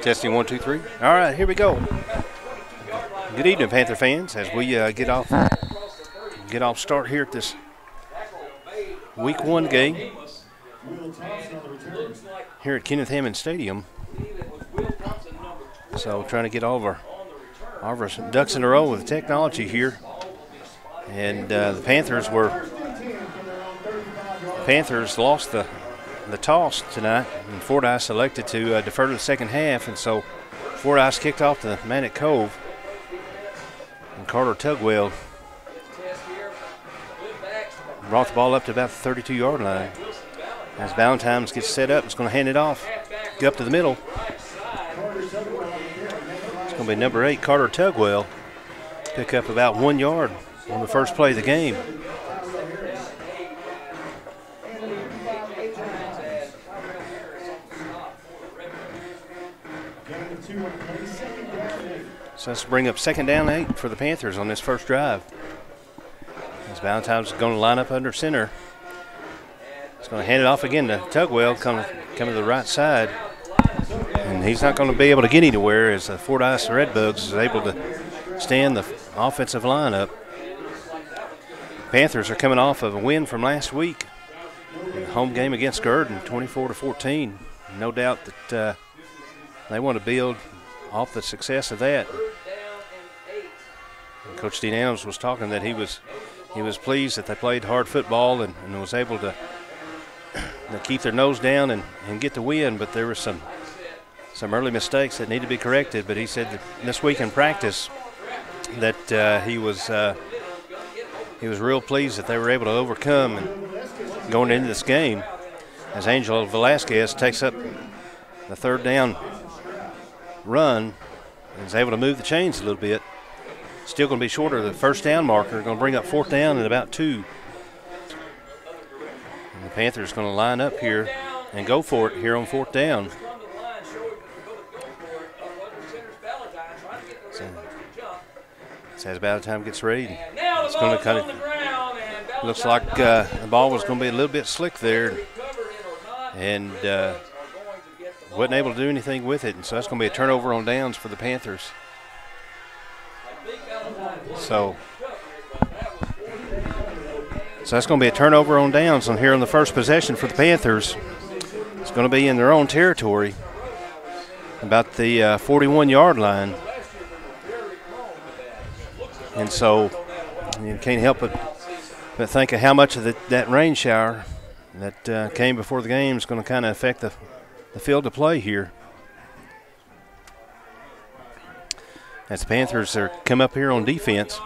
Testing 1, 2, 3. All right, here we go. Good evening, Panther fans. As we get off start here at this Week 1 game here at Kenneth Hammond Stadium. So trying to get all of our ducks in a row with technology here, and the Panthers lost the toss tonight, and Fordyce elected to defer to the second half, and so Fordyce kicked off to Manic Cove, and Carter Tugwell brought the ball up to about the 32-yard line. As Valentine's gets set up, it's going to hand it off, get up to the middle. It's going to be number 8, Carter Tugwell, pick up about 1 yard on the first play of the game. So let's bring up 2nd down 8 for the Panthers on this first drive. As Valentine's going to line up under center. He's going to hand it off again to Tugwell, coming to the right side. And he's not going to be able to get anywhere as the Fordyce Redbugs is able to stand the offensive line up. Panthers are coming off of a win from last week in the home game against Gurdon, 24-14. No doubt that they want to build off the success of that. And Coach Dean Adams was talking that he was pleased that they played hard football and was able to keep their nose down and get the win, but there were some early mistakes that need to be corrected. But he said that this week in practice that he was real pleased that they were able to overcome and going into this game as Angel Velasquez takes up the 3rd down run and is able to move the chains a little bit. Still going to be short of the first down marker. Going to bring up 4th down at about 2. And the Panthers going to line up here and go for it here on 4th down. So as Valentine gets ready, it's going to kind of looks like the ball was going to be a little bit slick there, and wasn't able to do anything with it, and so that's going to be a turnover on downs for the Panthers. So that's going to be a turnover on downs on here on the first possession for the Panthers. It's going to be in their own territory, about the 41-yard line. And so you can't help but think of how much of that rain shower that came before the game is going to kind of affect the field of play here. As the Panthers are come up here on defense.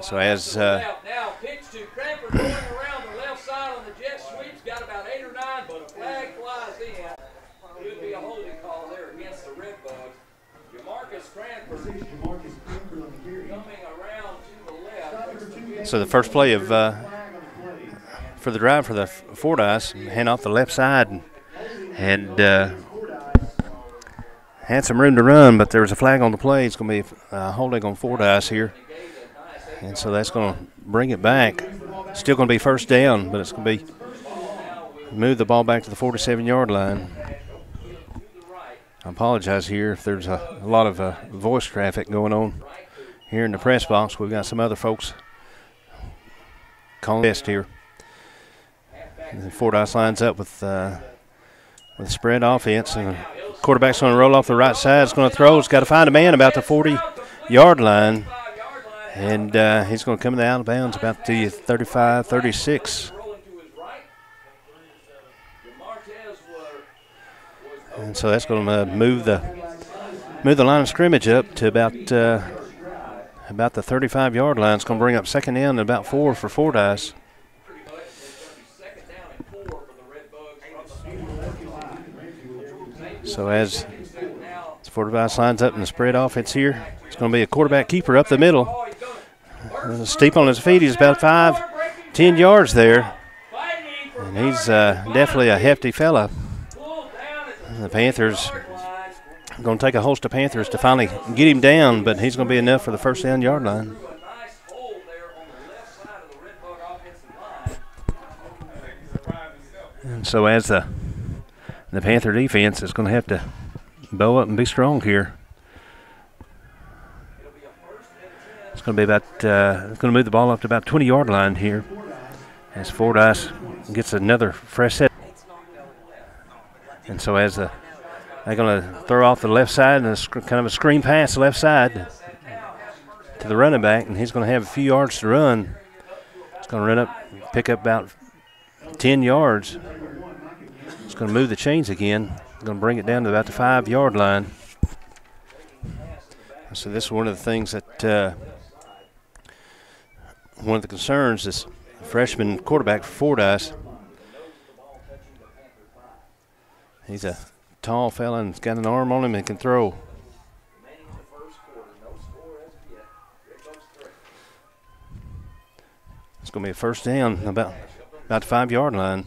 So as now pitch to Cranford going around the left side on the jet sweeps, got about 8 or 9, but a flag flies in. Could be a holding call there against the Redbugs. Jamarcus Cranford coming around to the left. So the first play of for the drive for the Fordyce, hand off the left side and had some room to run, but there was a flag on the play. It's going to be holding on Fordyce here. And so that's going to bring it back. Still going to be first down, but it's going to be move the ball back to the 47-yard line. I apologize here if there's a lot of voice traffic going on here in the press box. We've got some other folks calling test here. And Fordyce lines up with spread offense, and the quarterback's going to roll off the right side. It's going to throw. It's got to find a man about the 40-yard line. And he's going to come out of bounds about the 35-36. And so that's going to move the line of scrimmage up to about the 35-yard line. It's going to bring up 2nd down and about 4 for Fordyce. So as Fordyce lines up in the spread offense here, it's going to be a quarterback keeper up the middle. Steep on his feet. He's about 5-10 yards there. And he's definitely a hefty fella. The Panthers are going to take a host of Panthers to finally get him down, but he's going to be enough for the first down yard line. And so as the The Panther defense is going to have to bow up and be strong here. It's going to be about, it's going to move the ball up to about 20-yard line here as Fordyce gets another fresh set. And so as they're going to throw off the left side and kind of a screen pass left side to the running back, and he's going to have a few yards to run. It's going to run up, pick up about 10 yards. It's going to move the chains again. It's going to bring it down to about the 5-yard line. So this is one of the things that one of the concerns is freshman quarterback for Fordyce. He's a tall fella and he's got an arm on him and can throw. It's going to be a first down about the 5-yard line.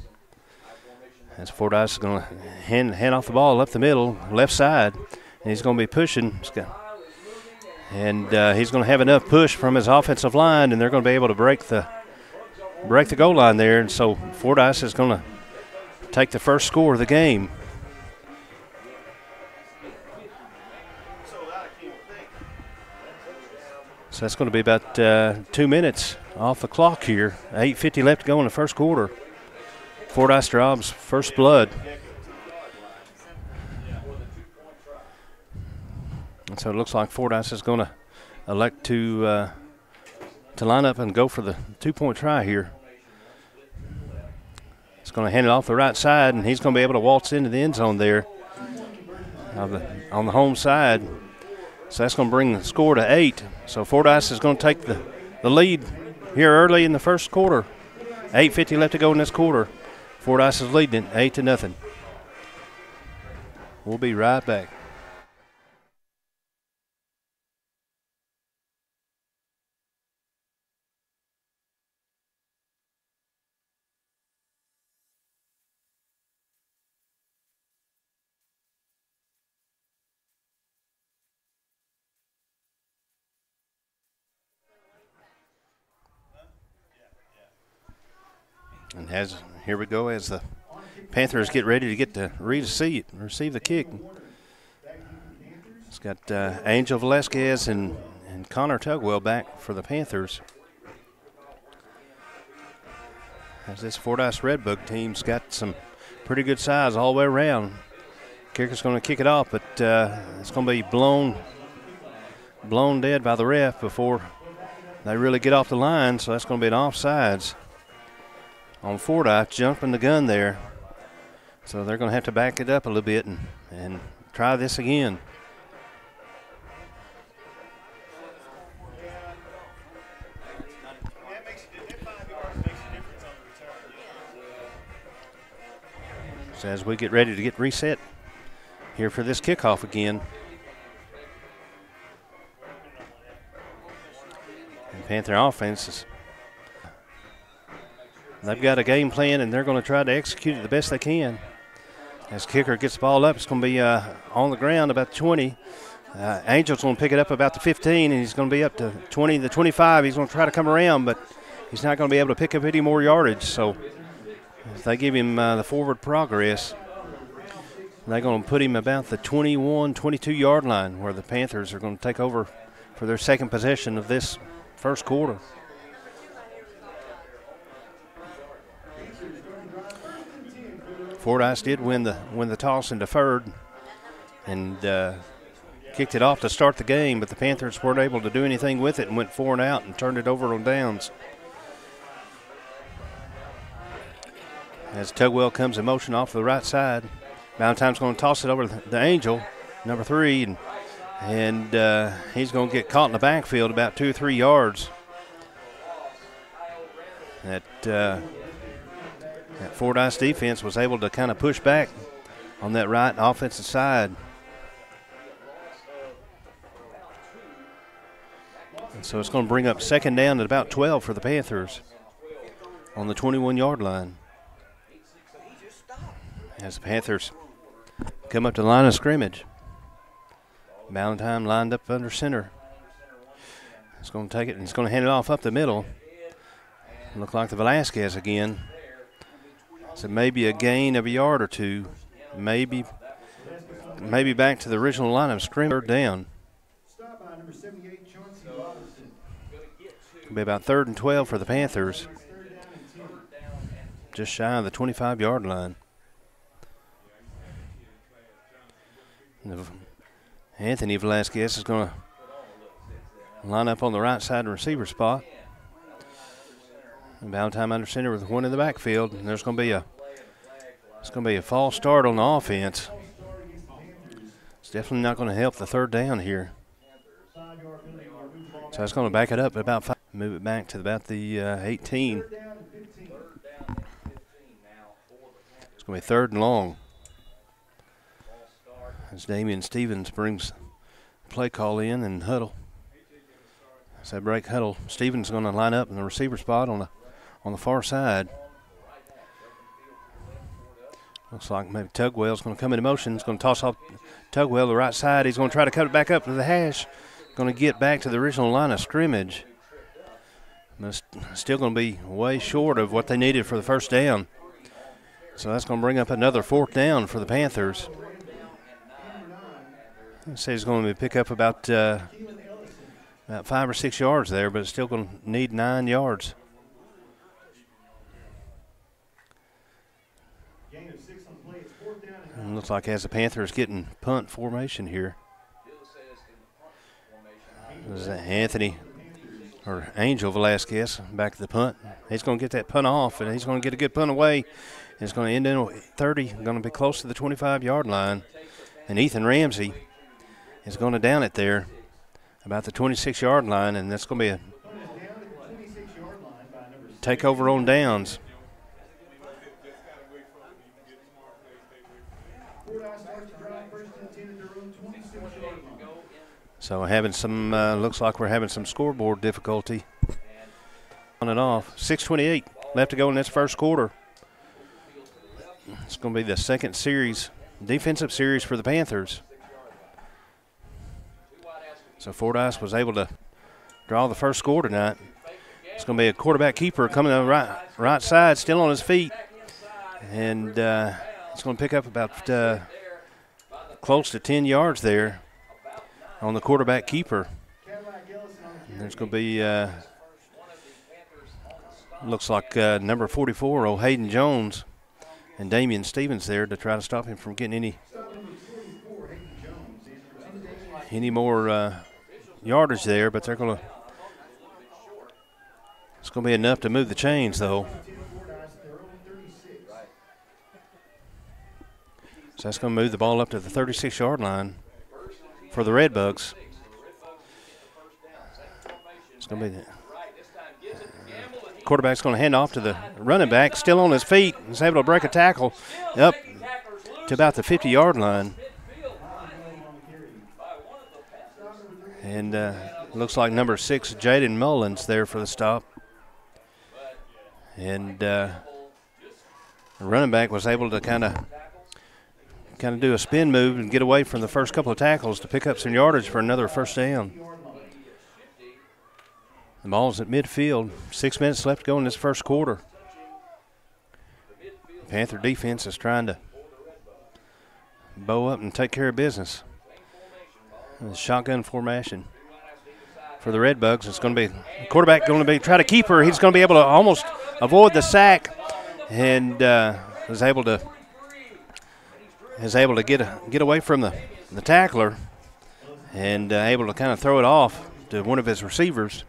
As Fordyce is going to hand off the ball up the middle, left side, and he's going to be pushing. And he's going to have enough push from his offensive line, and they're going to be able to break the goal line there. And so Fordyce is going to take the first score of the game. So that's going to be about 2 minutes off the clock here. 8:50 left to go in the first quarter. Fordyce Straub's first blood. And so it looks like Fordyce is going to elect to line up and go for the 2-point try here. It's going to hand it off the right side, and he's going to be able to waltz into the end zone there on the home side. So that's going to bring the score to 8. So Fordyce is going to take the lead here early in the first quarter. 8:50 left to go in this quarter. Fordyce is leading it 8-0. We'll be right back. And here we go as the Panthers get ready to get to receive the kick. It's got Angel Velasquez and Connor Tugwell back for the Panthers. As this Fordyce Redbug team's got some pretty good size all the way around. Kicker's going to kick it off, but it's going to be blown dead by the ref before they really get off the line, so that's going to be an offsides on Fordyce, jumping the gun there. So they're going to have to back it up a little bit and try this again. So as we get ready to get reset here for this kickoff again. And Panther offense is, they've got a game plan, and they're going to try to execute it the best they can. As kicker gets the ball up, it's going to be on the ground about 20. Angel's going to pick it up about the 15, and he's going to be up to 20, the 25. He's going to try to come around, but he's not going to be able to pick up any more yardage. So if they give him the forward progress, they're going to put him about the 21, 22-yard line, where the Panthers are going to take over for their second possession of this first quarter. Fordyce did win the toss and deferred and kicked it off to start the game, but the Panthers weren't able to do anything with it and went 4 and out and turned it over on downs. As Tugwell comes in motion off the right side, Valentine's going to toss it over the Angel, number 3, and he's going to get caught in the backfield about 2 or 3 yards. That Fordyce defense was able to kind of push back on that right offensive side. And so it's going to bring up second down at about 12 for the Panthers on the 21-yard line. As the Panthers come up to the line of scrimmage. Valentine lined up under center. He's going to take it and he's going to hand it off up the middle. Look like the Velasquez again. So maybe a gain of a yard or two. maybe back to the original line of scrimmage. Third down. It'll be about 3rd and 12 for the Panthers. Just shy of the 25-yard line. Anthony Velasquez is going to line up on the right side receiver spot. And Valentine under center with one in the backfield. And there's going to be a false start on the offense. It's definitely not going to help the third down here. So that's going to back it up at about 5. Move it back to about the 18. It's going to be 3rd and long. As Damian Stevens brings play call in and huddle. As they break huddle, Stevens is going to line up in the receiver spot on the far side. Looks like maybe Tugwell's going to come into motion. He's going to toss off Tugwell to the right side. He's going to try to cut it back up to the hash. Going to get back to the original line of scrimmage. But still going to be way short of what they needed for the first down. So that's going to bring up another 4th down for the Panthers. I'd say he's going to pick up about 5 or 6 yards there, but it's still going to need 9 yards. And looks like as the Panthers getting punt formation here. This is Anthony or Angel Velasquez back to the punt. He's going to get that punt off, and he's going to get a good punt away. It's going to end in 30, going to be close to the 25-yard line. And Ethan Ramsey is going to down it there about the 26-yard line, and that's going to be a takeover on downs. So having some, looks like we're having some scoreboard difficulty on and off. 6:28 left to go in this first quarter. It's going to be the second defensive series for the Panthers. So Fordyce was able to draw the first score tonight. It's going to be a quarterback keeper coming to the right side, still on his feet. And it's going to pick up about close to 10 yards there on the quarterback keeper. And there's going to be, looks like number 44, O'Hayden Jones, and Damian Stevens there to try to stop him from getting any more yardage there, but they're going to. It's going to be enough to move the chains, though. So that's going to move the ball up to the 36-yard line for the Redbugs. It's going to be the quarterback's going to hand off to the running back, still on his feet. He's able to break a tackle up to about the 50-yard line. And looks like number 6, Jaden Mullins, there for the stop. And the running back was able to kind of do a spin move and get away from the first couple of tackles to pick up some yardage for another first down. The ball's at midfield. 6 minutes left to go in this first quarter. The Panther defense is trying to bow up and take care of business. The shotgun formation for the Redbugs. It's going to be the quarterback going to be try to keep her. He's going to be able to almost avoid the sack, and is able to get away from the tackler, and able to kind of throw it off to one of his receivers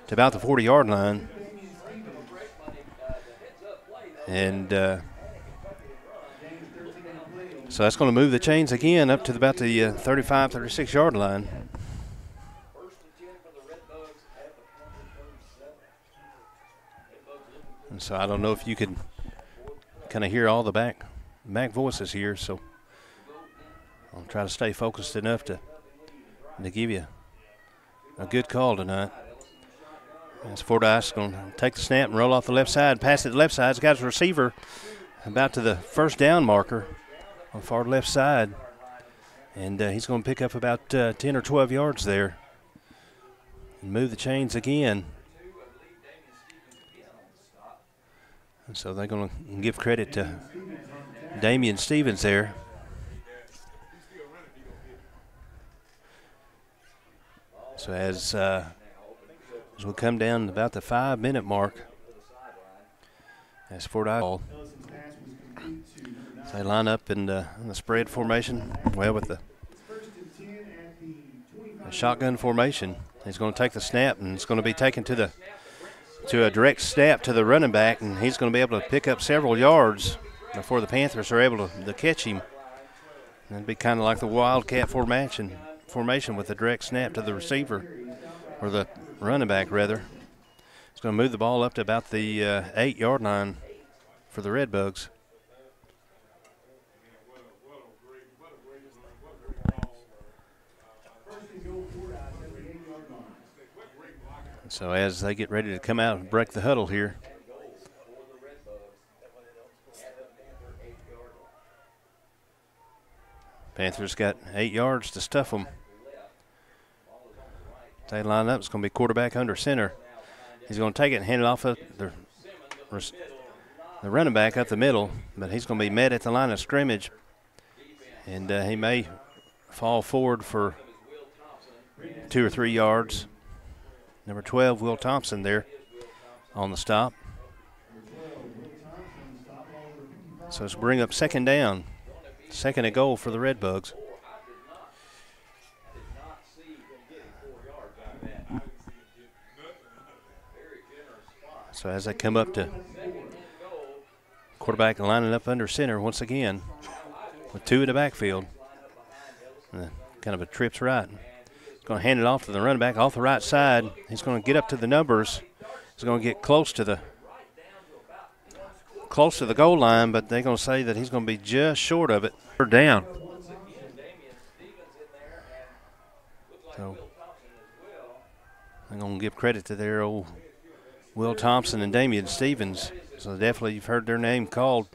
to about the 40-yard line. And so that's going to move the chains again up to about the 35, 36-yard line. And so I don't know if you could kind of hear all the back voices here, so I'll try to stay focused enough to give you a good call tonight. As Fordyce going to take the snap and roll off the left side, pass it to the left side. He's got his receiver about to the first down marker on the far left side, and he's going to pick up about 10 or 12 yards there and move the chains again. And so they're going to give credit to Damian Stevens there. So as we come down about the 5-minute mark, as Fordyce ball, so they line up in the spread formation. Well, with the shotgun formation, he's going to take the snap, and it's going to be taken to a direct snap to the running back, and he's going to be able to pick up several yards before the Panthers are able to catch him. And it'd be kind of like the Wildcat formation with the direct snap to the receiver, or the running back rather. It's going to move the ball up to about the 8-yard line for the Redbugs. So as they get ready to come out and break the huddle here, Panthers got 8 yards to stuff them. They line up. It's going to be quarterback under center. He's going to take it and hand it off the running back up the middle, but he's going to be met at the line of scrimmage, and he may fall forward for 2 or 3 yards. Number 12, Will Thompson, there on the stop. So let's bring up second down. Second and goal for the Redbugs. So as they come up to quarterback lining up under center once again with 2 in the backfield. Kind of a trips right. Going to hand it off to the running back off the right side. He's going to get up to the numbers. He's going to get close to the goal line, but they're going to say that he's going to be just short of it. Third down. So I'm going to give credit to their old Will Thompson and Damian Stevens. So definitely you've heard their name called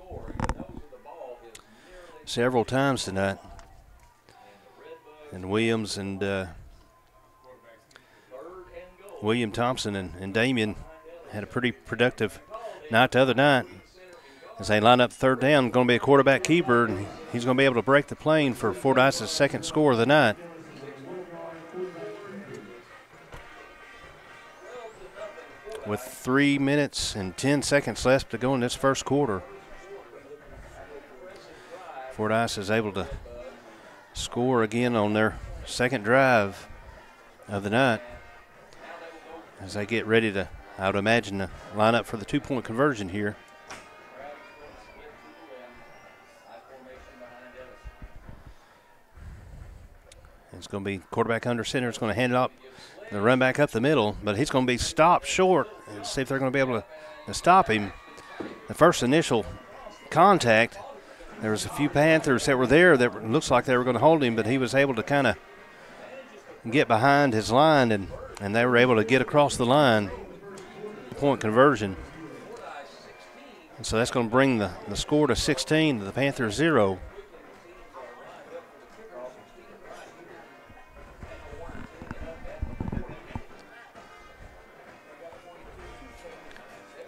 several times tonight. And Williams and William Thompson and Damian had a pretty productive night the other night. As they line up third down, going to be a quarterback keeper, and he's going to be able to break the plane for Fordyce's second score of the night. With 3 minutes and 10 seconds left to go in this first quarter, Fordyce is able to score again on their second drive of the night as they get ready to, I would imagine, to line up for the 2-point conversion here. It's going to be quarterback under center. It's going to hand it up, the run back up the middle, but he's going to be stopped short. And see if they're going to be able to stop him. The first initial contact, there was a few Panthers that were there that looks like they were going to hold him, but he was able to kind of get behind his line, and they were able to get across the line. Point conversion. And so that's going to bring the score to 16 to the Panthers 0.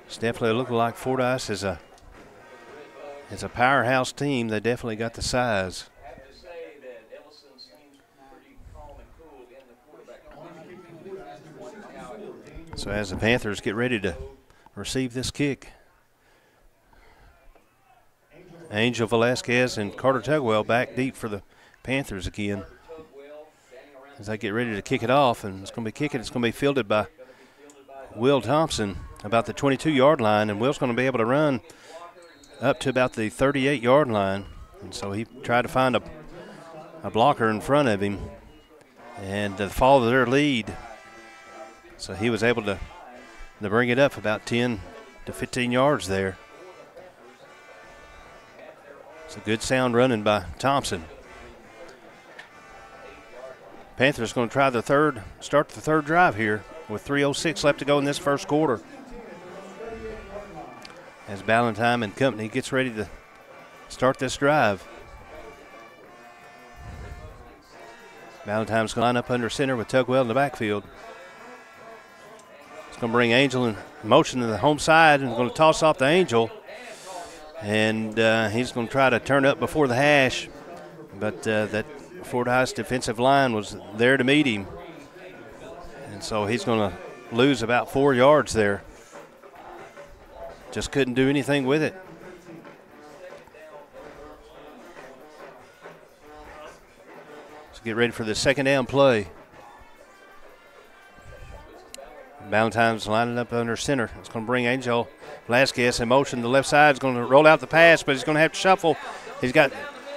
It's definitely looking like Fordyce is a powerhouse team. They definitely got the size. So as the Panthers get ready to receive this kick, Angel Velasquez and Carter Tugwell back deep for the Panthers again. As they get ready to kick it off, and it's going to be kicking. It's going to be fielded by Will Thompson about the 22-yard line, and Will's going to be able to run up to about the 38-yard line. And so he tried to find a blocker in front of him and to follow their lead. So he was able to bring it up about 10 to 15 yards there. It's a good sound running by Thompson. Panthers going to try start the third drive here with 3:06 left to go in this first quarter. As Ballantyne and company gets ready to start this drive. Ballantyne's going to line up under center with Tugwell in the backfield. It's going to bring Angel in motion to the home side and going to toss off the Angel. And he's going to try to turn up before the hash. But that Fordyce defensive line was there to meet him. And so he's going to lose about 4 yards there. Just couldn't do anything with it. So get ready for the second down play. Valentine's lining up under center. It's going to bring Angel Velasquez in motion. The left side is going to roll out the pass, but he's going to have to shuffle. He's got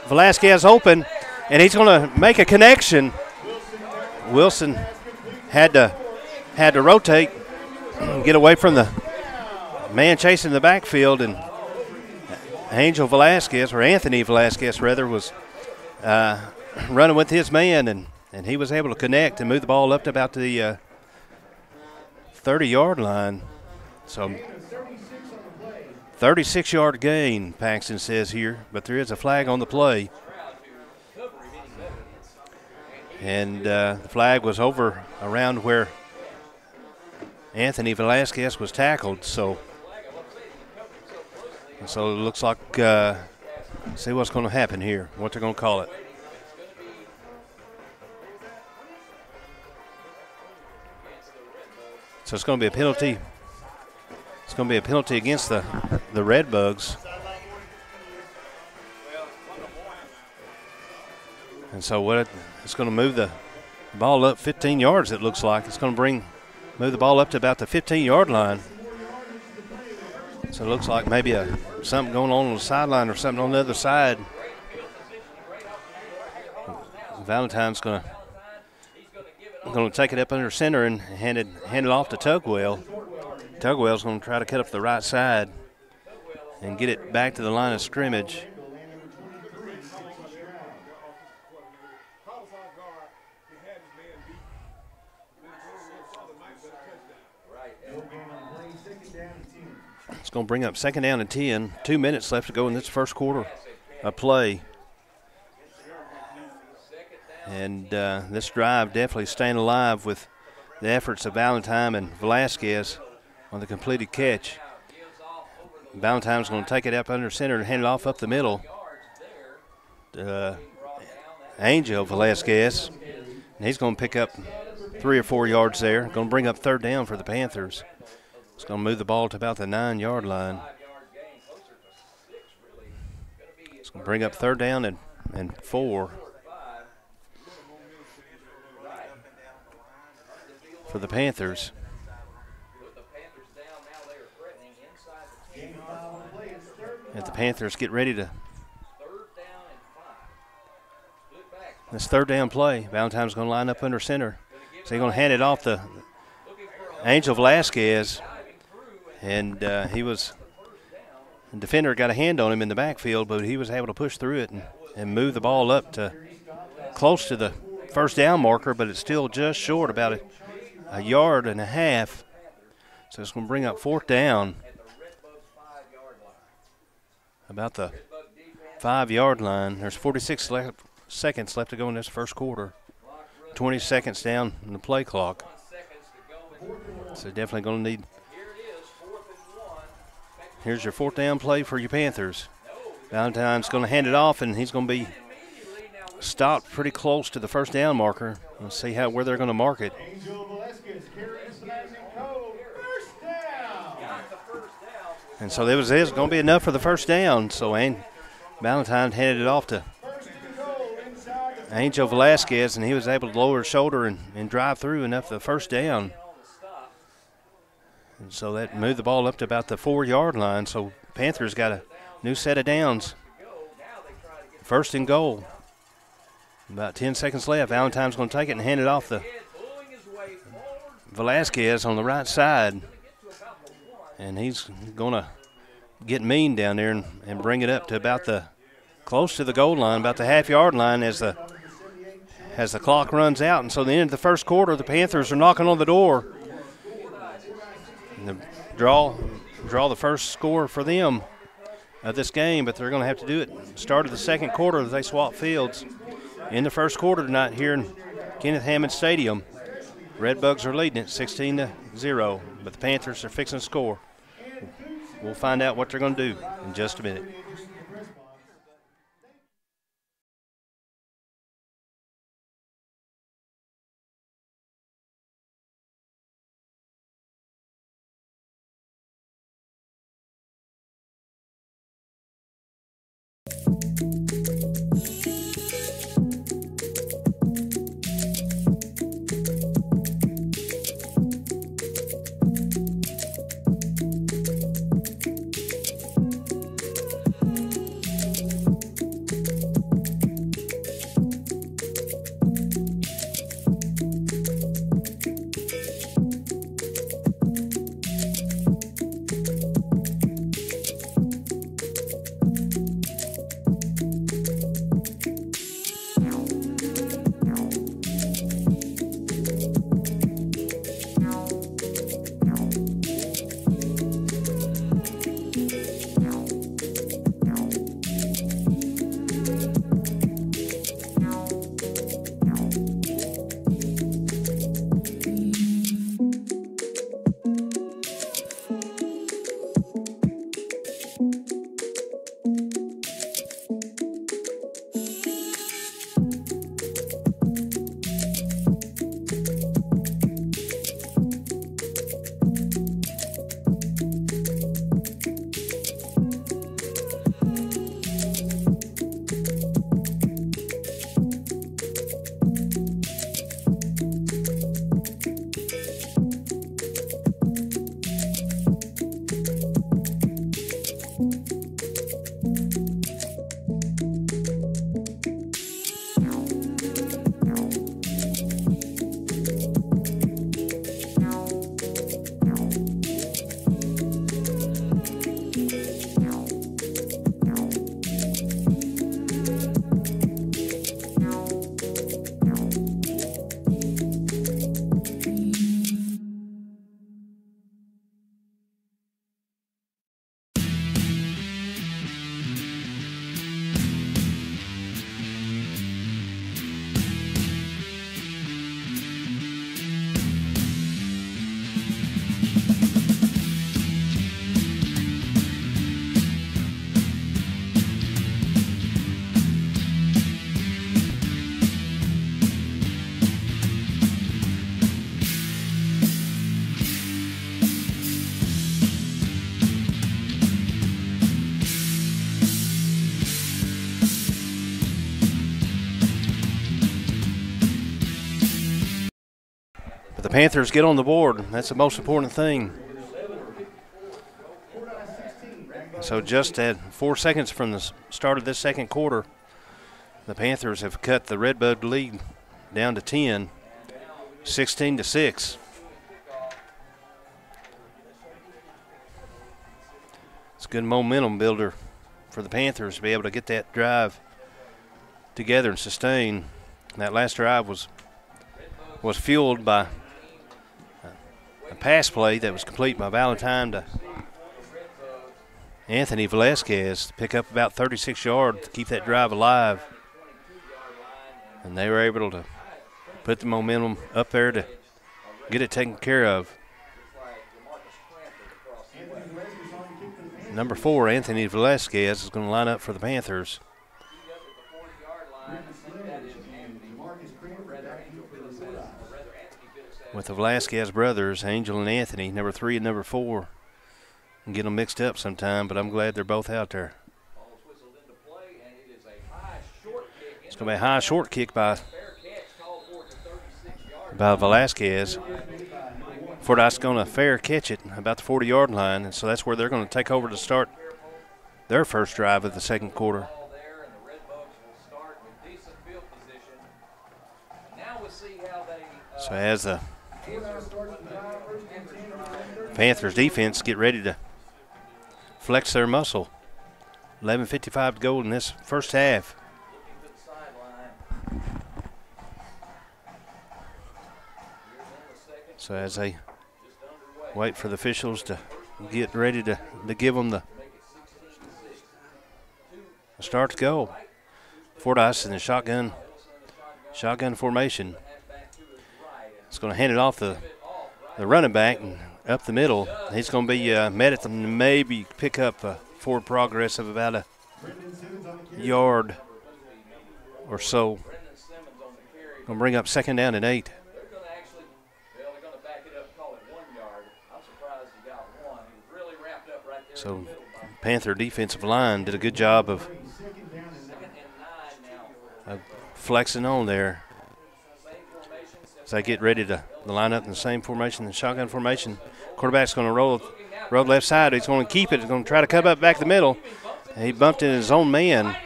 Velasquez open, and he's going to make a connection. Wilson had to rotate and get away from the man chasing the backfield, and Angel Velasquez, or Anthony Velasquez rather, was running with his man, and he was able to connect and move the ball up to about the 30-yard line. So 36-yard gain, Paxton says here, but there is a flag on the play. And the flag was over around where Anthony Velasquez was tackled. So it looks like, see what's going to happen here, what they're going to call it. So it's going to be a penalty. It's going to be a penalty against the Redbugs. And so it's going to move the ball up 15 yards, it looks like. It's going to move the ball up to about the 15-yard line. So it looks like maybe something going on the sideline or something on the other side. Valentine's going to take it up under center and hand it off to Tugwell. Tugwell's going to try to cut up the right side and get it back to the line of scrimmage. It's going to bring up second down and 10. 2 minutes left to go in this first quarter of play. And this drive definitely staying alive with the efforts of Valentine and Velasquez on the completed catch. Valentine's going to take it up under center and hand it off up the middle. Angel Velasquez. And he's going to pick up 3 or 4 yards there. Going to bring up third down for the Panthers. It's going to move the ball to about the 9-yard line. It's going to bring up third down and 4 for the Panthers. As the Panthers get ready to. This third down play, Valentine's going to line up under center. So he's going to hand it off to Angel Velasquez. And the defender got a hand on him in the backfield, but he was able to push through it and move the ball up to close to the first down marker, but it's still just short, about a yard and a half. So it's going to bring up fourth down about the 5-yard line. There's 46 seconds left to go in this first quarter. 20 seconds down in the play clock. So definitely going to need. Here's your fourth down play for your Panthers. Valentine's going to hand it off, and he's going to be stopped pretty close to the first down marker. Let's see where they're going to mark it. And so it was going to be enough for the first down. So Valentine handed it off to Angel Velasquez, and he was able to lower his shoulder and drive through enough for the first down. And so that moved the ball up to about the 4-yard line. So Panthers got a new set of downs. First and goal. About 10 seconds left. Valentine's going to take it and hand it off to Velasquez on the right side. And he's going to get mean down there and bring it up to about close to the goal line, about the half-yard line as the clock runs out. And so at the end of the first quarter, the Panthers are knocking on the door. And draw the first score for them of this game, but they're going to have to do it start of the second quarter as they swap fields. In the first quarter tonight here in Kenneth Hammond Stadium, Redbugs are leading it 16-0, but the Panthers are fixing to score. We'll find out what they're going to do in just a minute. the Panthers get on the board. That's the most important thing. So just at 4 seconds from the start of this second quarter, the Panthers have cut the Redbud lead down to 10, 16-6. It's a good momentum builder for the Panthers to be able to get that drive together and sustain. That last drive was fueled by a pass play that was complete by Valentine to Anthony Velasquez to pick up about 36 yards to keep that drive alive. And they were able to put the momentum up there to get it taken care of. Number 4, Anthony Velasquez, is going to line up for the Panthers. With the Velasquez brothers, Angel and Anthony, number 3 and number 4. And get them mixed up sometime, but I'm glad they're both out there. It's going to be a high short kick by Velasquez. Fordyce going to fair catch it about the 40-yard line, and so that's where they're going to take over to start their first drive of the second quarter. So as the Panthers defense get ready to flex their muscle, 11:55 to go in this first half. So as they wait for the officials to get ready to give them the start to go. Fordyce in the shotgun formation. It's going to hand it off the running back and up the middle. He's going to be met at the maybe pick up a forward progress of about a yard or so. Going to bring up second down and 8. So Panther defensive line did a good job of flexing on there. As they get ready to line up in the same formation, the shotgun formation. Quarterback's going to roll left side. He's going to keep it. He's going to try to cut up back the middle. And he bumped in his own man,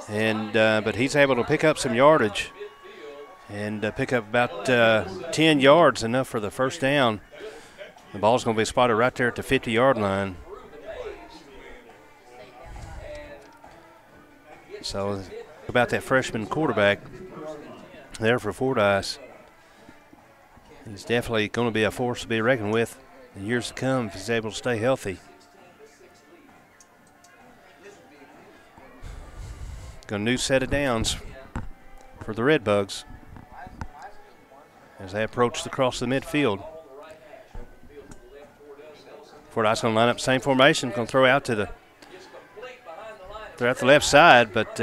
and but he's able to pick up some yardage and pick up about 10 yards, enough for the first down. The ball's going to be spotted right there at the 50-yard line. So about that freshman quarterback there for Fordyce. He's definitely going to be a force to be reckoned with in years to come if he's able to stay healthy. Got a new set of downs for the Redbugs as they approach across the midfield. Fordyce going to line up same formation, going to throw out to the left side, but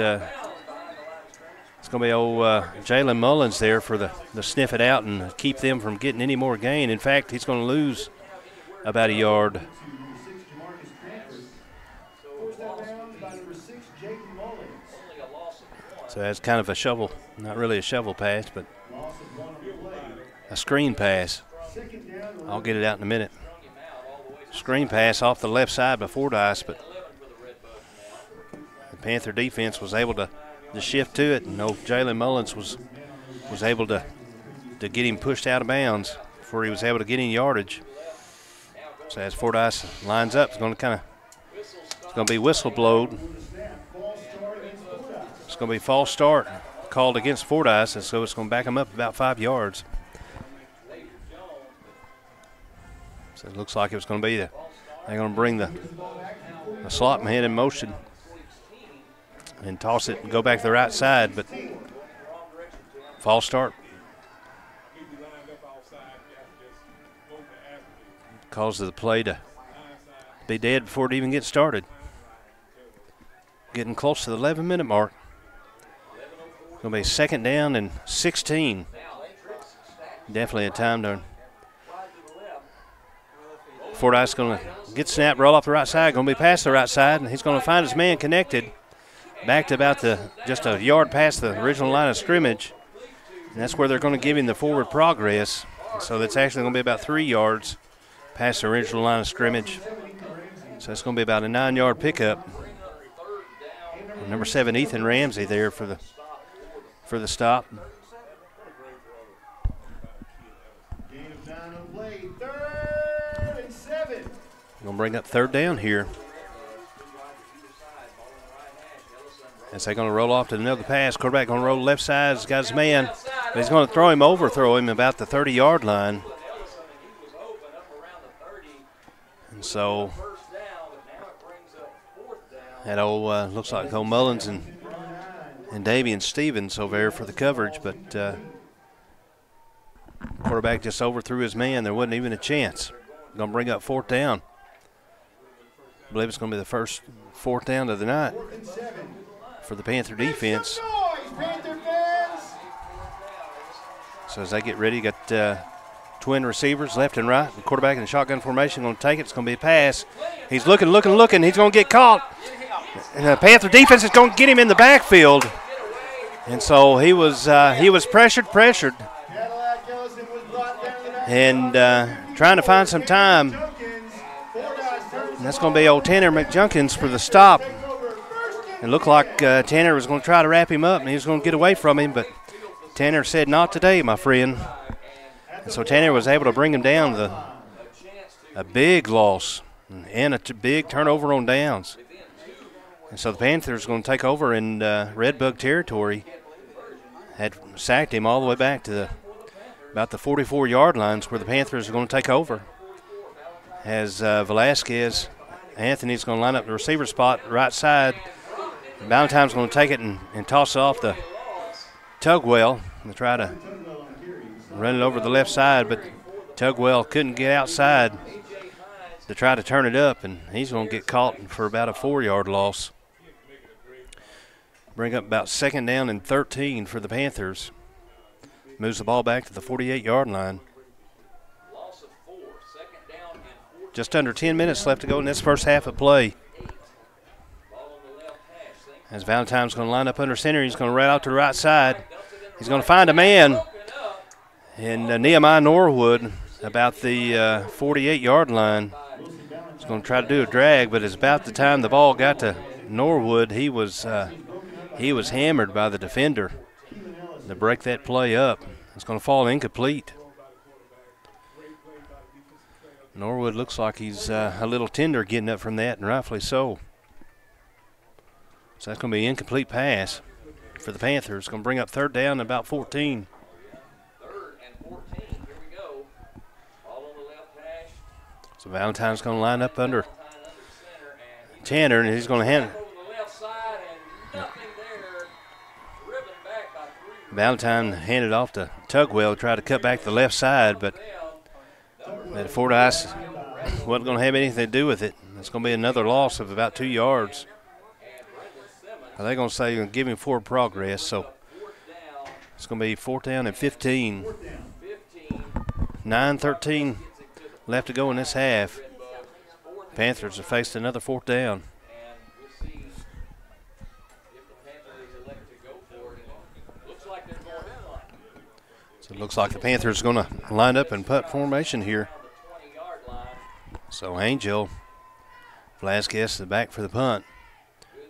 it's going to be old Jalen Mullins there for the sniff it out and keep them from getting any more gain. In fact, he's going to lose about a yard. So that's kind of a shovel, not really a shovel pass, but a screen pass. I'll get it out in a minute. Screen pass off the left side by Fordyce, but the Panther defense was able to shift to it, and Jalen Mullins was able to get him pushed out of bounds before he was able to get any yardage. So as Fordyce lines up, it's going to be whistle blowed. It's going to be false start called against Fordyce, and so it's going to back him up about 5 yards. So it looks like it was going to be they're going to bring the slot man in motion and toss it and go back to the right side, but false start. Causes the play to be dead before it even gets started. Getting close to the 11-minute mark. Going to be second down and 16. Definitely a time to. Fordyce going to get snap, roll off the right side, going to be past the right side, and he's going to find his man connected back to about just a yard past the original line of scrimmage. And that's where they're going to give him the forward progress. So that's actually going to be about 3 yards past the original line of scrimmage. So it's going to be about a 9-yard pickup. Number 7, Ethan Ramsey there for the stop. Going to bring up 3rd down here. As they're going to roll off to another pass. Quarterback going to roll left side. He's got his man. But he's going to overthrow him about the 30-yard line. And so that old looks like old Mullins and Davian Stevens over there for the coverage. But quarterback just overthrew his man. There wasn't even a chance. Going to bring up 4th down. I believe it's going to be the first 4th down of the night for the Panther defense. So as they get ready, got twin receivers left and right. The quarterback in the shotgun formation going to take it. It's going to be a pass. He's looking. He's going to get caught. And the Panther defense is going to get him in the backfield. And so he was pressured. And trying to find some time. And that's going to be old Tanner McJunkins for the stop. It looked like Tanner was going to try to wrap him up, and he was going to get away from him, but Tanner said, "Not today, my friend." And so Tanner was able to bring him down to a big loss and a big turnover on downs. And so the Panthers are going to take over in Redbug territory. Had sacked him all the way back to about the 44-yard lines where the Panthers are going to take over. As Velasquez, Anthony's going to line up the receiver spot right side. Valentine's going to take it and toss it off to Tugwell and try to run it over the left side, but Tugwell couldn't get outside to try to turn it up, and he's going to get caught for about a 4-yard loss. Bring up about 2nd down and 13 for the Panthers. Moves the ball back to the 48-yard line. Just under 10 minutes left to go in this first half of play. As Valentine's going to line up under center, he's going to right out to the right side. He's going to find a man. And Nehemiah Norwood about the 48-yard line. He's going to try to do a drag, but it's about the time the ball got to Norwood, he was hammered by the defender to break that play up. It's going to fall incomplete. Norwood looks like he's a little tender getting up from that, and rightfully so. So that's going to be an incomplete pass for the Panthers. It's going to bring up 3rd down and about 14. 3rd and 14. Here we go. Ball on the left hash. So Valentine's going to line up under Tanner, and he's going to hand it. Valentine handed off to Tugwell to try to cut back the left side, but Fordyce wasn't going to have anything to do with it. It's going to be another loss of about 2 yards. They're going to say you're going to give him forward progress, so it's going to be 4th down and 15. 9:13 left to go in this half. Panthers have faced another 4th down. So it looks like the Panthers are going to line up in punt formation here. So Angel Velasquez is back for the punt.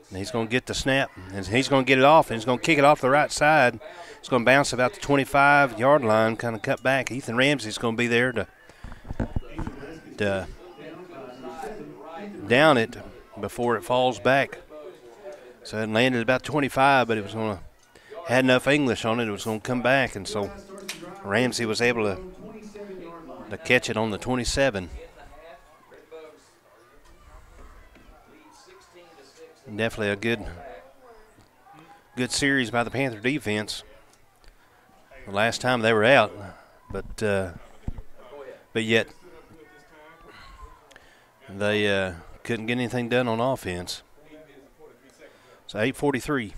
And he's going to get the snap, and he's going to get it off, and he's going to kick it off the right side. It's going to bounce about the 25-yard line, kind of cut back. Ethan Ramsey's going to be there to down it before it falls back. So it landed about 25, but it was going to had enough English on it. It was going to come back, and so Ramsey was able to catch it on the 27. Definitely a good series by the Panther defense. The last time they were out, but yet they couldn't get anything done on offense. So 8:43.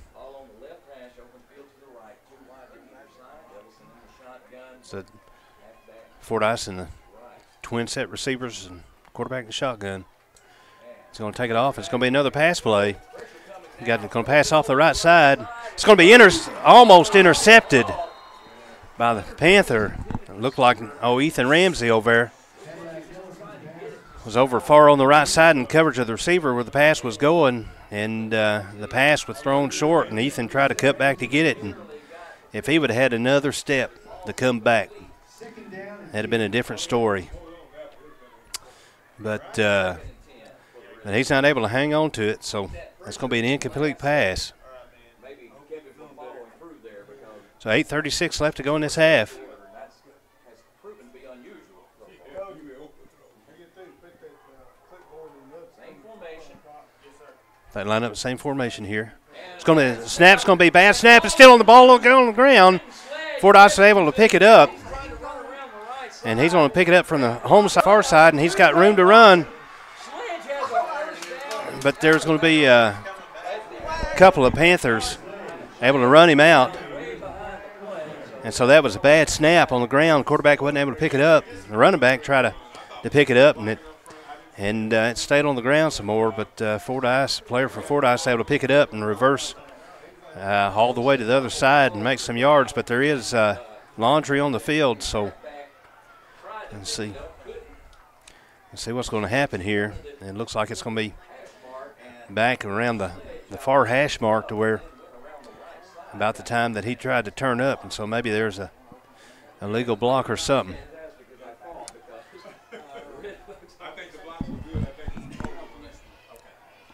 So Fordyce and the twin set receivers and quarterback and shotgun. He's going to take it off. It's going to be another pass play. Going to pass off the right side. It's going to be almost intercepted by the Panther. looked like Ethan Ramsey over there was over far on the right side in coverage of the receiver where the pass was going, and the pass was thrown short, and Ethan tried to cut back to get it, and if he would have had another step to come back, that'd have been a different story. But he's not able to hang on to it, so it's going to be an incomplete pass. So 8:36 left to go in this half. They line up the same formation here. Snap's going to be bad. Snap is still on the ball, on the ground. Fordyce is able to pick it up, and he's going to pick it up from the home side, far side, and he's got room to run. But there's going to be a couple of Panthers able to run him out. And so that was a bad snap on the ground. Quarterback wasn't able to pick it up. The running back tried to pick it up, and it stayed on the ground some more. But Fordyce, player from Fordyce, able to pick it up and reverse all the way to the other side and make some yards. But there is laundry on the field, so let's see what's going to happen here. It looks like it's going to be back around the far hash mark to where about the time that he tried to turn up, and so maybe there's a legal block or something.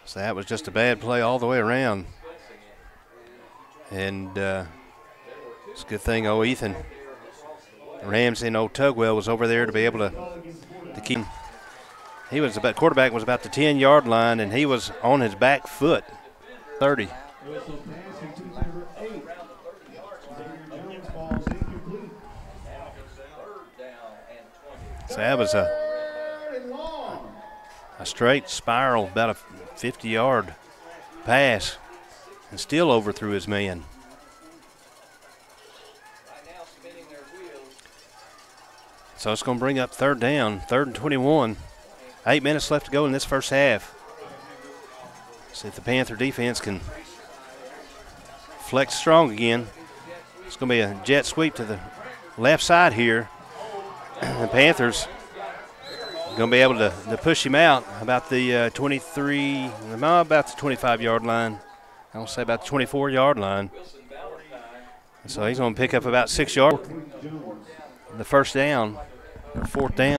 So that was just a bad play all the way around, and it's a good thing Ethan Ramsey and Tugwell was over there to be able to keep him. Quarterback was about the 10-yard line, and he was on his back foot. 30. So that was a straight spiral, about a 50-yard pass, and still overthrew his man. So it's going to bring up third down, 3rd and 21. 8 minutes left to go in this first half. See if the Panther defense can flex strong again. It's going to be a jet sweep to the left side here. The Panthers are going to be able to push him out about the 25-yard line. I will say about the 24-yard line. So he's going to pick up about 6 yards. The first down, or 4th down.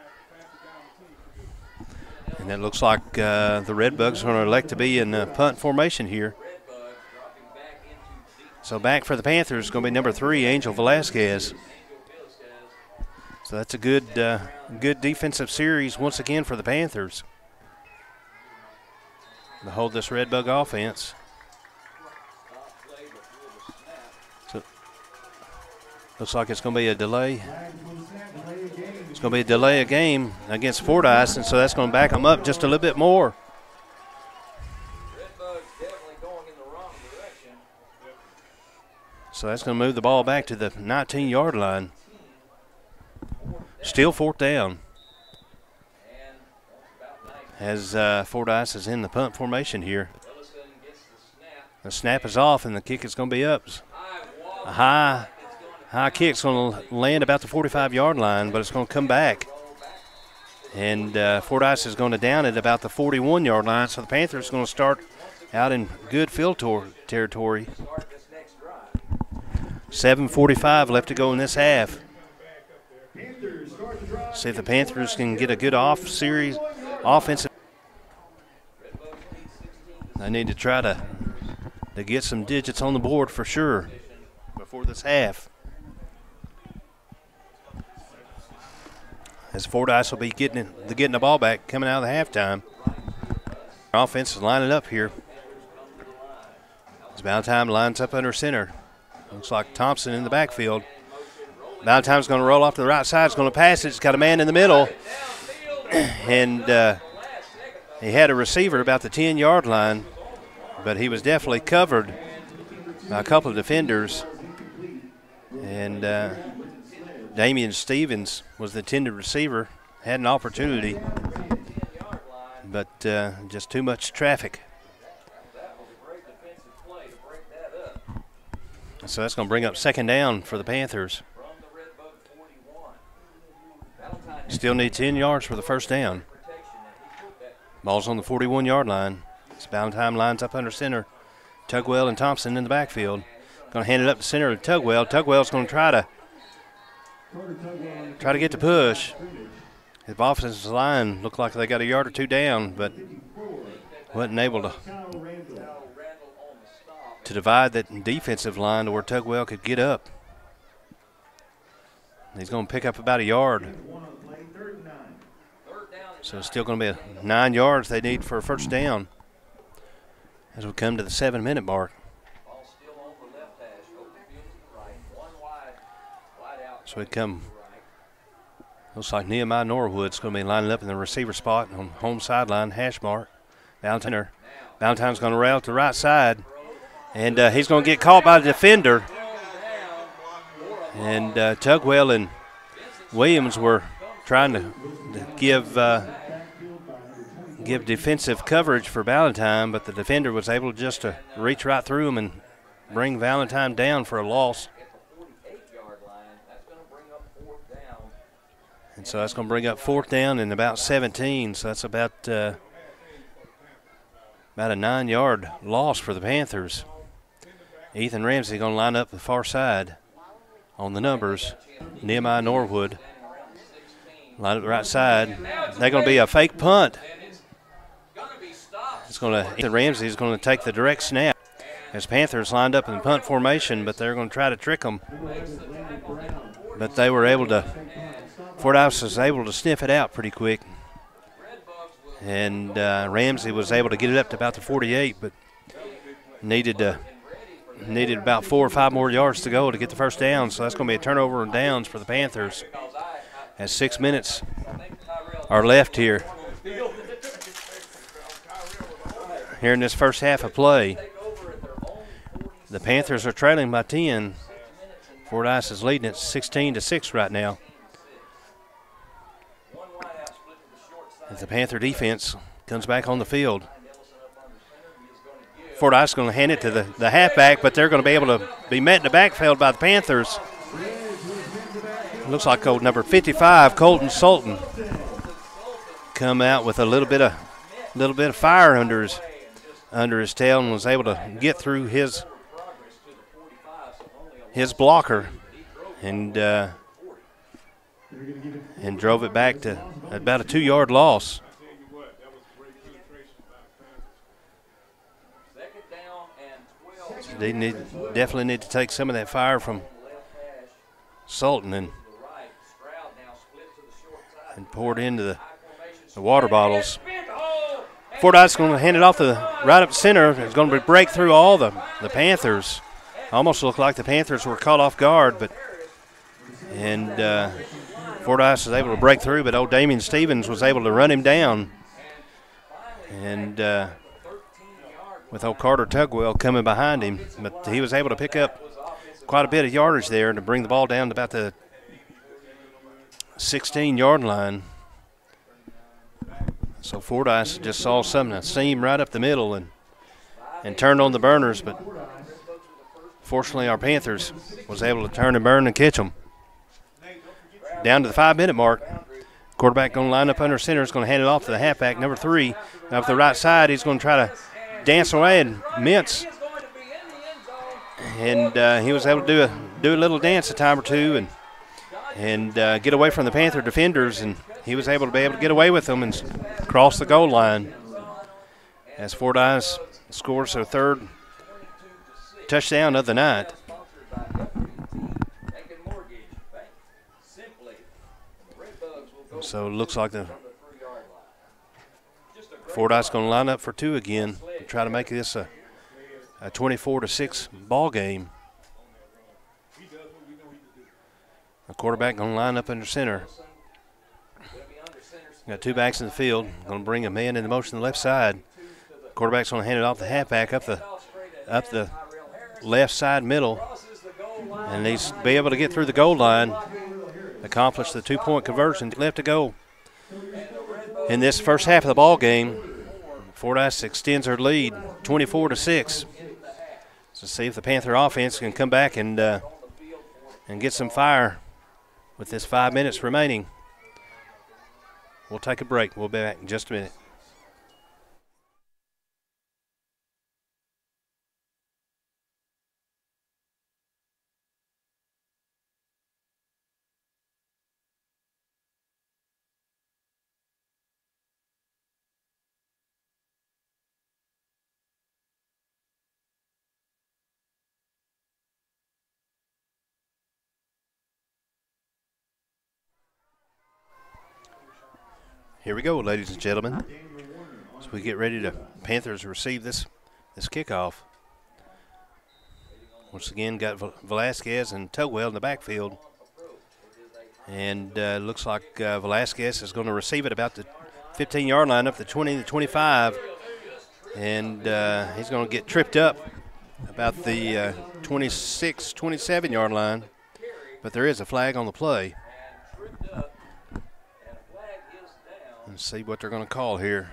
And it looks like the Redbugs are going to elect to be in punt formation here. So back for the Panthers is going to be number 3, Angel Velasquez. So that's a good defensive series once again for the Panthers to hold this Redbug offense. So looks like it's going to be a delay. It's going to be a delay of game against Fordyce, and so that's going to back them up just a little bit more. So that's going to move the ball back to the 19-yard line. Still 4th down. As Fordyce is in the punt formation here. The snap is off, and the kick is going to be up. A high kick's going to land about the 45-yard line, but it's going to come back. And Fordyce is going to down it about the 41-yard line, so the Panthers are going to start out in good field territory. 7:45 left to go in this half. See if the Panthers can get a good offensive. They need to try to get some digits on the board for sure before this half. As Fordyce will be getting the ball back coming out of the halftime. Offense is lining up here. As Valentine lines up under center. Looks like Thompson in the backfield. Valentine's going to roll off to the right side. It's going to pass it. It's got a man in the middle. And he had a receiver about the 10-yard line, but he was definitely covered by a couple of defenders. And Damian Stevens was the intended receiver, had an opportunity, but just too much traffic. So that's going to bring up 2nd down for the Panthers. Still need 10 yards for the first down. Ball's on the 41-yard line. It's Ballantyne lines up under center. Tugwell and Thompson in the backfield. Going to hand it up to center to Tugwell. Tugwell's going to try to get the push. His offensive line looked like they got a yard or two down, but wasn't able to divide that defensive line to where Tugwell could get up. He's going to pick up about a yard. So it's still going to be 9 yards they need for a first down as we come to the 7-minute mark. So we come, looks like Nehemiah Norwood's going to be lining up in the receiver spot on home sideline, hash mark. Ballantyne's going to route to the right side, and he's going to get caught by the defender. And Tugwell and Williams were trying to give defensive coverage for Ballantyne, but the defender was able just to reach right through him and bring Ballantyne down for a loss. And so that's going to bring up 4th down and about 17. So that's about a 9-yard loss for the Panthers. Ethan Ramsey going to line up the far side on the numbers. Nehemiah Norwood line up the right side. They're going to be a fake punt. Ethan Ramsey is going to take the direct snap as Panthers lined up in the punt formation, but they're going to try to trick them. But they were able to. Fordyce was able to sniff it out pretty quick. And Ramsey was able to get it up to about the 48, but needed about 4 or 5 more yards to go to get the first down. So that's going to be a turnover and downs for the Panthers as 6 minutes are left here. Here in this first half of play, the Panthers are trailing by 10. Fordyce is leading it 16-6 right now. As the Panther defense comes back on the field. Fordyce is going to hand it to the halfback, but they're going to be able to be met in the backfield by the Panthers. Looks like old number 55, Colton Sultan, come out with a little bit of fire under his tail and was able to get through his blocker and drove it back to about a 2-yard loss. So they definitely need to take some of that fire from Sultan and pour it into the water bottles. Fordyce going to hand it off right up the center. It's going to break through all the Panthers. Almost looked like the Panthers were caught off guard, and Fordyce was able to break through, but old Damian Stevens was able to run him down. And with old Carter Tugwell coming behind him, but he was able to pick up quite a bit of yardage there to bring the ball down to about the 16-yard line. So Fordyce just saw something, a seam right up the middle and turned on the burners, but fortunately our Panthers was able to turn and burn and catch them. Down to the 5-minute mark. Quarterback going to line up under center. Is going to hand it off to the halfback, number 3. Up the right side, he's going to try to dance away and mince. And he was able to do a little dance a time or two and get away from the Panther defenders. And he was able to get away with them and cross the goal line. As Fordyce scores their 3rd touchdown of the night. So it looks like the Fordyce going to line up for 2 again to try to make this a 24-6 ball game. The quarterback going to line up under center. Got 2 backs in the field. Going to bring a man into motion to the left side. Quarterback's going to hand it off the halfback up the left side middle, and needs to be able to get through the goal line. Accomplish the 2-point conversion. Left to go in this first half of the ball game. Fordyce extends their lead 24-6. So see if the Panther offense can come back and get some fire with this 5 minutes remaining. we'll take a break. We'll be back in just a minute. Here we go, ladies and gentlemen. As we get ready to Panthers receive this kickoff. Once again, got Velasquez and Tugwell in the backfield. And looks like Velasquez is going to receive it about the 15-yard line, up the 20 to 25. And he's going to get tripped up about the 26, 27-yard line. But there is a flag on the play. Let's see what they're going to call here.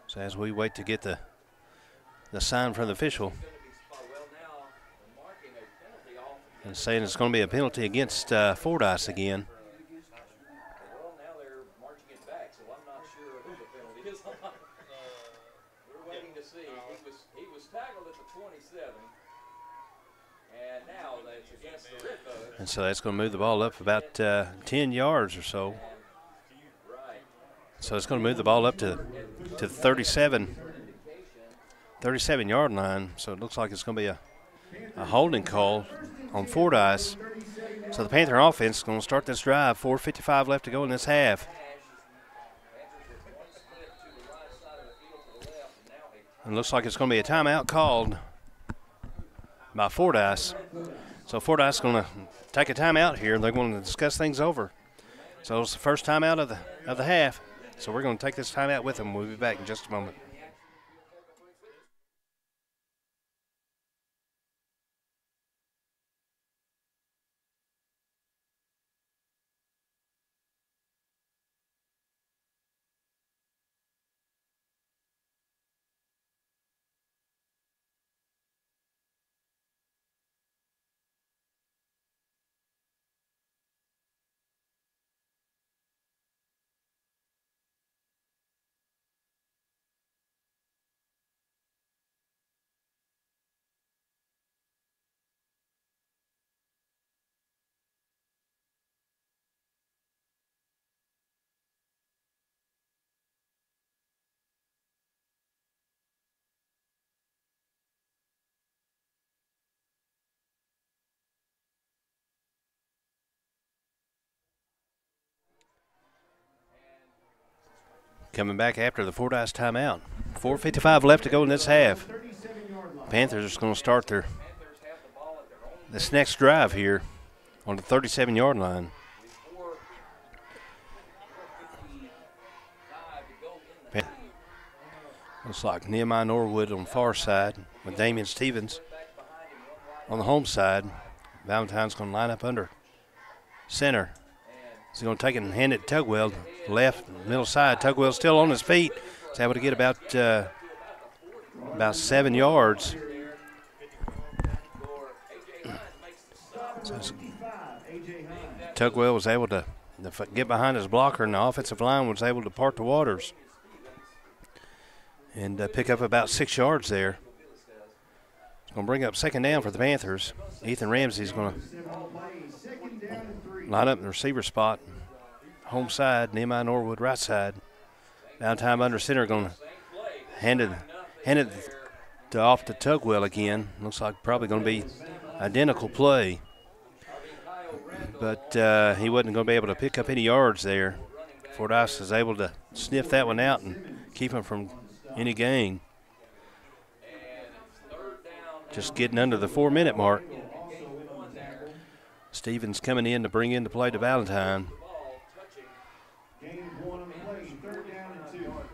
So as we wait to get the sign from the official, and saying it's going to be a penalty against Fordyce again. Well, now they're marching it back, so I'm not sure who the penalty is. We're waiting to see. He was tackled at the 27. And now that's against the Redbugs. And so that's going to move the ball up about 10 yards or so. So it's going to move the ball up to the 37-yard line. So it looks like it's going to be a holding call on Fordyce. So the Panther offense is going to start this drive. 4:55 left to go in this half. And it looks like it's going to be a timeout called by Fordyce. So Fordyce is going to take a timeout here. They're going to discuss things over. So it's the first timeout of the half. So we're going to take this timeout with them. We'll be back in just a moment. Coming back after the Fordyce timeout. 4:55 left to go in this half. Panthers are going to start this next drive here on the 37-yard line. Looks like Nehemiah Norwood on the far side with Damian Stevens on the home side. Valentine's going to line up under center. He's going to take it and hand it to Tugwell, left, middle side. Tugwell's still on his feet. He's able to get about 7 yards. So Tugwell was able to get behind his blocker, and the offensive line was able to part the waters and pick up about 6 yards there. It's going to bring up second down for the Panthers. Ethan Ramsey's going to line up in the receiver spot. Home side, Nehemiah Norwood right side. Valentine under center going to hand it off to Tugwell again. Looks like probably going to be identical play. But he wasn't going to be able to pick up any yards there. Fordyce is able to sniff that one out and keep him from any gain. Just getting under the 4-minute mark. Stevens coming in to bring in the play to Valentine.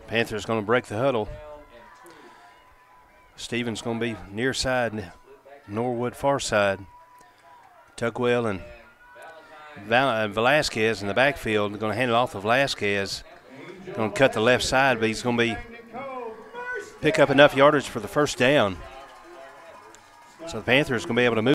Panthers going to break the huddle. Stevens going to be near side, Norwood far side. Tugwell and Velasquez in the backfield. They're going to hand it off to Velasquez. Going to cut the left side, but he's going to pick up enough yardage for the first down. So the Panthers going to be able to move